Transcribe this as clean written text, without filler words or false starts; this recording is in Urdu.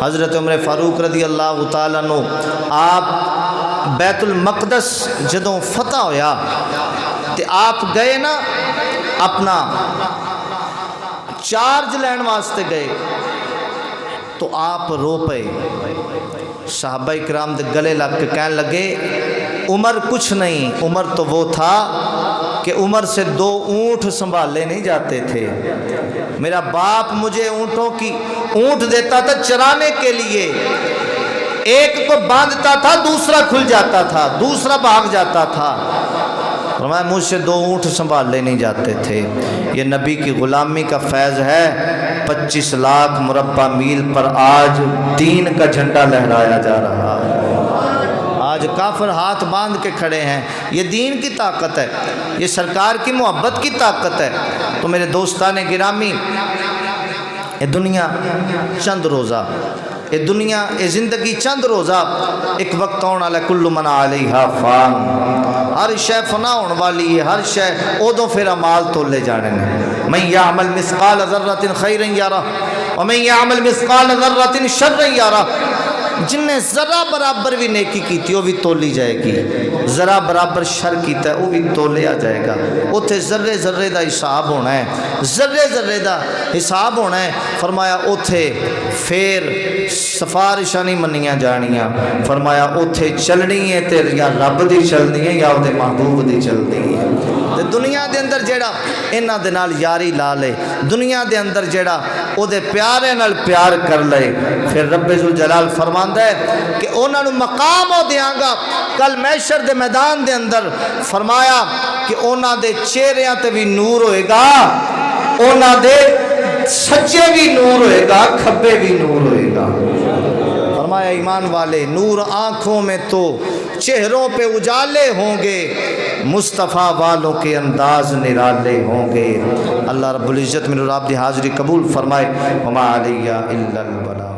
حضرت عمر فاروق رضی اللہ تعالیٰ عنہ آپ بیت المقدس جدوں فتح ہویا تے آپ گئے نا اپنا چارج لین واسطے گئے تو آپ رو پے، صحابہ اکرام دے گلے لگ کے کہنے لگے عمر کچھ نہیں، عمر تو وہ تھا کہ عمر سے 2 اونٹ سنبھالے نہیں جاتے تھے، میرا باپ مجھے اونٹ دیتا تھا چرانے کے لیے، ایک کو باندھتا تھا دوسرا کھل جاتا تھا، دوسرا بھاگ جاتا تھا، فرمایا مجھ سے 2 اونٹ سنبھالے نہیں جاتے تھے۔ یہ نبی کی غلامی کا فیض ہے۔ 25 لاکھ مربع میل پر آج دین کا جھنڈا لہرایا جا رہا ہے۔ آج کافر ہاتھ باندھ کے کھڑے ہیں، یہ دین کی طاقت ہے، یہ سرکار کی محبت کی طاقت ہے۔ تو میرے دوستان گرامی، یہ دنیا چند روزہ، یہ دنیا یہ زندگی چند روزہ، ایک وقت آنے والا کل من علیہا فان، ہر شے فنا ہونے والی ہے، ہر شے ادو پھر اعمال تولے جانے ہیں۔ من یعمل مثقال ذرۃ خیرا یرہ ومن یعمل مثقال ذرۃ شرا یرہ، جن نے ذرہ برابر بھی نیکی کی تھی وہ بھی تولی جائے گی، ذرہ برابر شر کیتا ہے وہ بھی تولیا جائے گا۔ اتھے ذرے ذرے دا حساب ہونا ہے، ذرے ذرے دا حساب ہونا ہے۔ فرمایا اتھے پھر سفارشاں نہیں منیاں جانیاں، فرمایا اتھے چلنی ہے تے یا رب دی چلنی ہے یا وہ محبوب دی چلنی ہے۔ دنیا دے اندر جیڑا انہاں دے نال یاری لا لے، دنیا دے اندر جیڑا او دے پیارے نال پیار کر لے، پھر رب ذوالجلال فرماندا ہے کہ انہاں نوں مقام او دیاں گا کل محشر دے میدان دے اندر۔ فرمایا کہ انہاں دے چہریاں تے بھی نور ہوئے گا، انہاں دے سچے بھی نور ہوئے گا، کھبے بھی نور ہوئے گا۔ فرمایا ایمان والے نور آنکھوں میں تو چہروں پہ اجالے ہوں گے، مصطفیٰ والوں کے انداز نرالے ہوں گے۔ اللہ رب العزت میرے رب دی حاضری قبول فرمائے۔ وما علیہ الا البلاغ۔